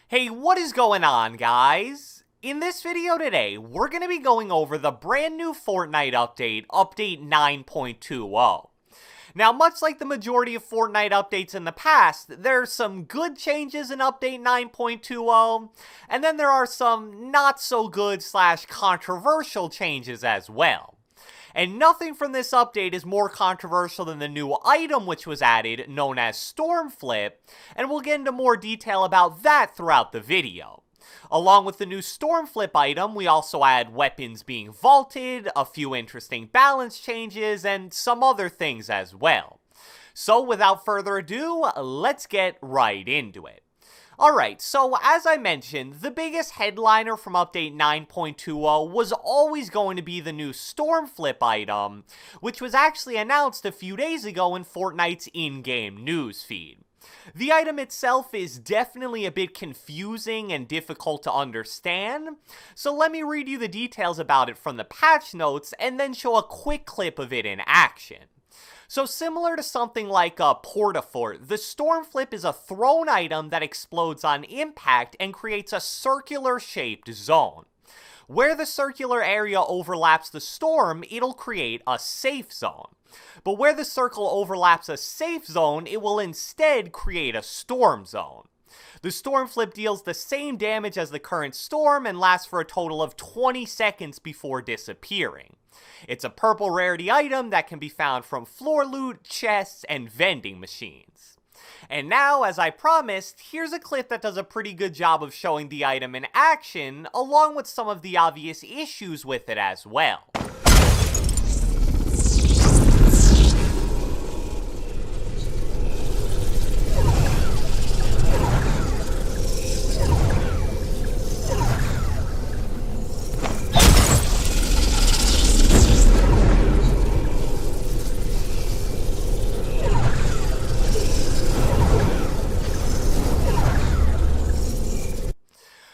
Hey, what is going on, guys? In this video today, we're going to be going over the brand new Fortnite update, Update 9.20. Now, much like the majority of Fortnite updates in the past, there's some good changes in Update 9.20, and then there are some not so good / controversial changes as well. And nothing from this update is more controversial than the new item which was added, known as Storm Flip, and we'll get into more detail about that throughout the video. Along with the new Storm Flip item, we also add weapons being vaulted, a few interesting balance changes, and some other things as well. So without further ado, let's get right into it. Alright, so as I mentioned, the biggest headliner from Update 9.20 was always going to be the new Storm Flip item, which was actually announced a few days ago in Fortnite's in-game news feed. The item itself is definitely a bit confusing and difficult to understand, so let me read you the details about it from the patch notes and then show a quick clip of it in action. So similar to something like a Portafort, the Storm Flip is a thrown item that explodes on impact and creates a circular-shaped zone. Where the circular area overlaps the storm, it'll create a safe zone. But where the circle overlaps a safe zone, it will instead create a storm zone. The Storm Flip deals the same damage as the current storm and lasts for a total of 20 seconds before disappearing. It's a purple rarity item that can be found from floor loot, chests, and vending machines. And now, as I promised, here's a clip that does a pretty good job of showing the item in action, along with some of the obvious issues with it as well.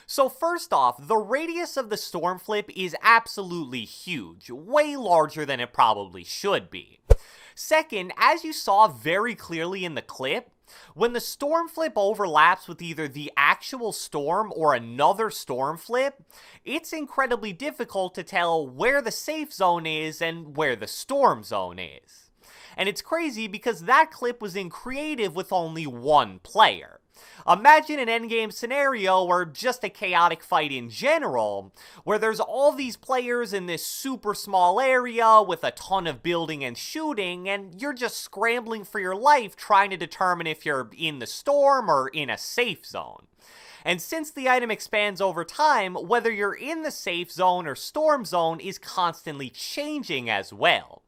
So first off, the radius of the Storm Flip is absolutely huge, way larger than it probably should be. Second, as you saw very clearly in the clip, when the Storm Flip overlaps with either the actual storm or another Storm Flip, it's incredibly difficult to tell where the safe zone is and where the storm zone is. And it's crazy because that clip was in creative with only one player. Imagine an endgame scenario or just a chaotic fight in general, where there's all these players in this super small area with a ton of building and shooting, and you're just scrambling for your life trying to determine if you're in the storm or in a safe zone. And since the item expands over time, whether you're in the safe zone or storm zone is constantly changing as well.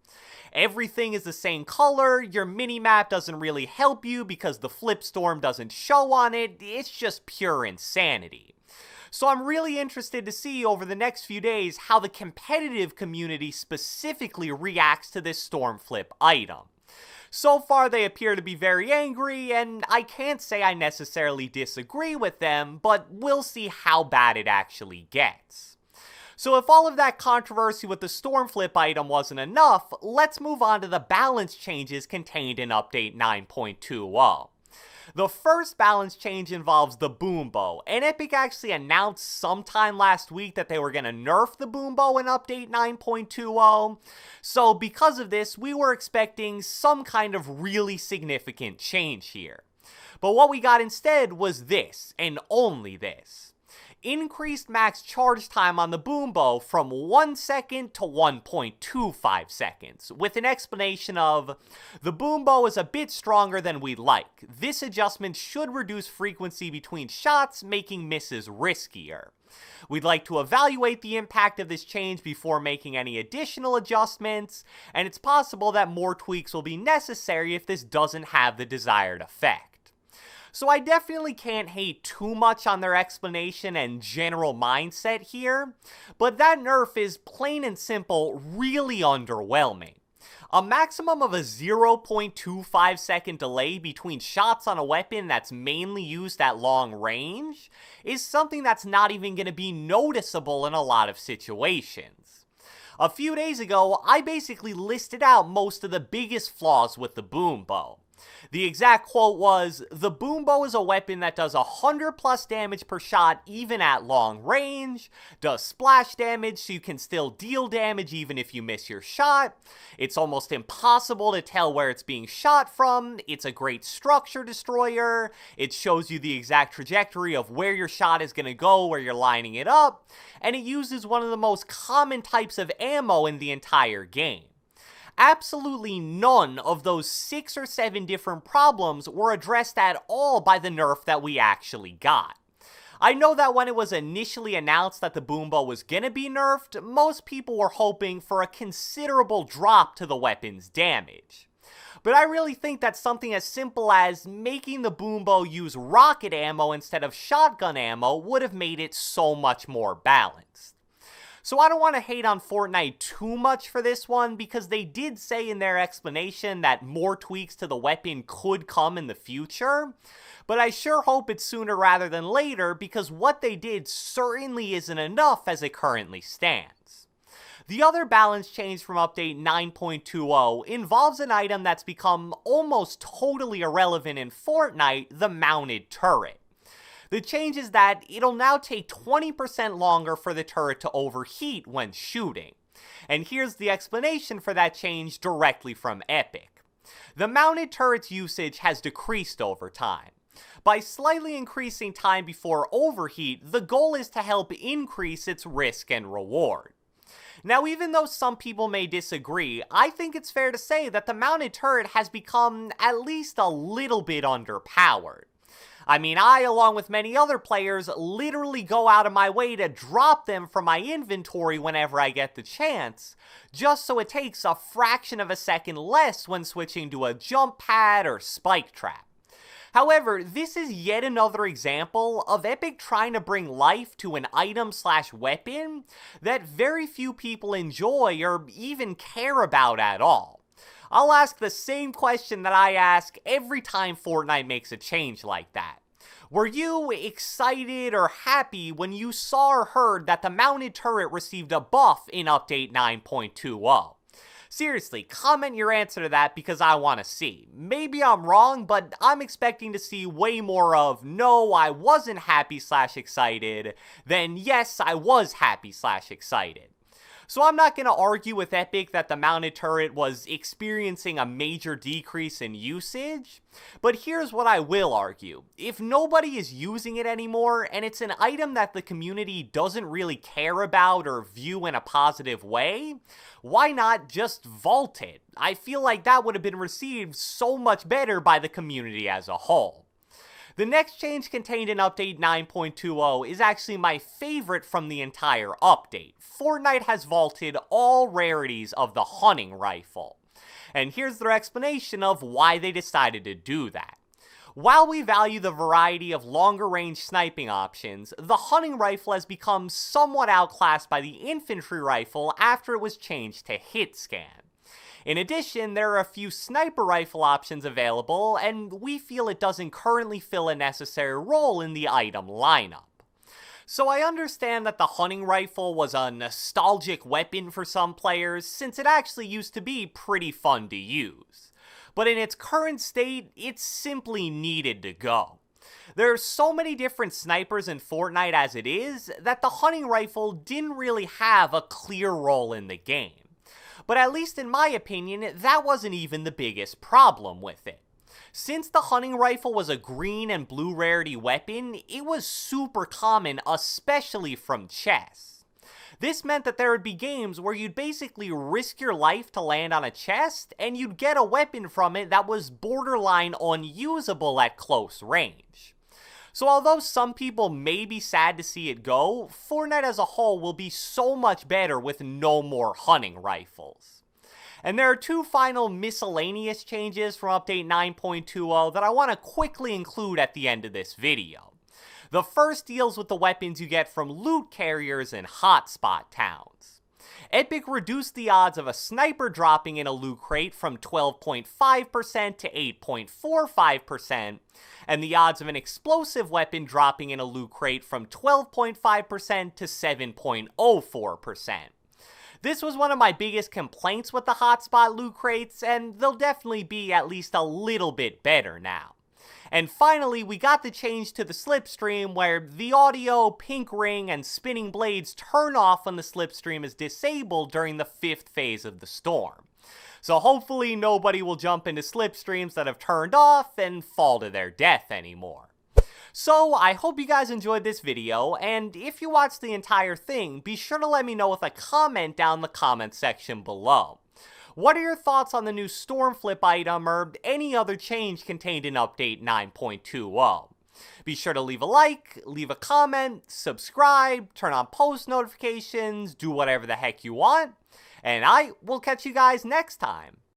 Everything is the same color, your minimap doesn't really help you because the flip storm doesn't show on it, it's just pure insanity. So I'm really interested to see over the next few days how the competitive community specifically reacts to this Storm Flip item. So far they appear to be very angry, and I can't say I necessarily disagree with them, but we'll see how bad it actually gets. So if all of that controversy with the Storm Flip item wasn't enough, let's move on to the balance changes contained in Update 9.20. The first balance change involves the Boom Bow, and Epic actually announced sometime last week that they were going to nerf the Boom Bow in Update 9.20, so because of this, we were expecting some kind of really significant change here. But what we got instead was this, and only this. Increased max charge time on the Boom Bow from 1 second to 1.25 seconds, with an explanation of, the Boom Bow is a bit stronger than we'd like. This adjustment should reduce frequency between shots, making misses riskier. We'd like to evaluate the impact of this change before making any additional adjustments, and it's possible that more tweaks will be necessary if this doesn't have the desired effect. So I definitely can't hate too much on their explanation and general mindset here, but that nerf is plain and simple really underwhelming. A maximum of a 0.25 second delay between shots on a weapon that's mainly used at long range is something that's not even going to be noticeable in a lot of situations. A few days ago, I basically listed out most of the biggest flaws with the boom bow. The exact quote was, "The boom bow is a weapon that does 100 plus damage per shot even at long range, does splash damage so you can still deal damage even if you miss your shot, it's almost impossible to tell where it's being shot from, it's a great structure destroyer, it shows you the exact trajectory of where your shot is going to go where you're lining it up, and it uses one of the most common types of ammo in the entire game." Absolutely none of those 6 or 7 different problems were addressed at all by the nerf that we actually got. I know that when it was initially announced that the boom bow was gonna be nerfed, most people were hoping for a considerable drop to the weapon's damage. But I really think that something as simple as making the boom bow use rocket ammo instead of shotgun ammo would have made it so much more balanced. So I don't want to hate on Fortnite too much for this one, because they did say in their explanation that more tweaks to the weapon could come in the future, but I sure hope it's sooner rather than later, because what they did certainly isn't enough as it currently stands. The other balance change from update 9.20 involves an item that's become almost totally irrelevant in Fortnite, the mounted turret. The change is that it'll now take 20% longer for the turret to overheat when shooting. And here's the explanation for that change directly from Epic. The mounted turret's usage has decreased over time. By slightly increasing time before overheat, the goal is to help increase its risk and reward. Now, even though some people may disagree, I think it's fair to say that the mounted turret has become at least a little bit underpowered. I mean, I, along with many other players, literally go out of my way to drop them from my inventory whenever I get the chance, just so it takes a fraction of a second less when switching to a jump pad or spike trap. However, this is yet another example of Epic trying to bring life to an item/weapon that very few people enjoy or even care about at all. I'll ask the same question that I ask every time Fortnite makes a change like that. Were you excited or happy when you saw or heard that the mounted turret received a buff in update 9.20? Seriously, comment your answer to that because I want to see. Maybe I'm wrong, but I'm expecting to see way more of "no, I wasn't happy/excited" than "yes, I was happy/excited." So I'm not going to argue with Epic that the mounted turret was experiencing a major decrease in usage, but here's what I will argue. If nobody is using it anymore, and it's an item that the community doesn't really care about or view in a positive way, why not just vault it? I feel like that would have been received so much better by the community as a whole. The next change contained in update 9.20 is actually my favorite from the entire update. Fortnite has vaulted all rarities of the hunting rifle. And here's their explanation of why they decided to do that. While we value the variety of longer range sniping options, the hunting rifle has become somewhat outclassed by the infantry rifle after it was changed to hit scan. In addition, there are a few sniper rifle options available, and we feel it doesn't currently fill a necessary role in the item lineup. So I understand that the hunting rifle was a nostalgic weapon for some players, since it actually used to be pretty fun to use. But in its current state, it simply needed to go. There are so many different snipers in Fortnite as it is, that the hunting rifle didn't really have a clear role in the game. But at least in my opinion, that wasn't even the biggest problem with it. Since the hunting rifle was a green and blue rarity weapon, it was super common, especially from chests. This meant that there would be games where you'd basically risk your life to land on a chest, and you'd get a weapon from it that was borderline unusable at close range. So although some people may be sad to see it go, Fortnite as a whole will be so much better with no more hunting rifles. And there are two final miscellaneous changes from update 9.20 that I want to quickly include at the end of this video. The first deals with the weapons you get from loot carriers in hotspot towns. Epic reduced the odds of a sniper dropping in a loot crate from 12.5% to 8.45%, and the odds of an explosive weapon dropping in a loot crate from 12.5% to 7.04%. This was one of my biggest complaints with the hotspot loot crates, and they'll definitely be at least a little bit better now. And finally, we got the change to the slipstream where the audio, pink ring, and spinning blades turn off when the slipstream is disabled during the 5th phase of the storm. So hopefully nobody will jump into slipstreams that have turned off and fall to their death anymore. So I hope you guys enjoyed this video, and if you watched the entire thing, be sure to let me know with a comment down in the comment section below. What are your thoughts on the new storm flip item or any other change contained in update 9.20? Be sure to leave a like, leave a comment, subscribe, turn on post notifications, do whatever the heck you want, and I will catch you guys next time.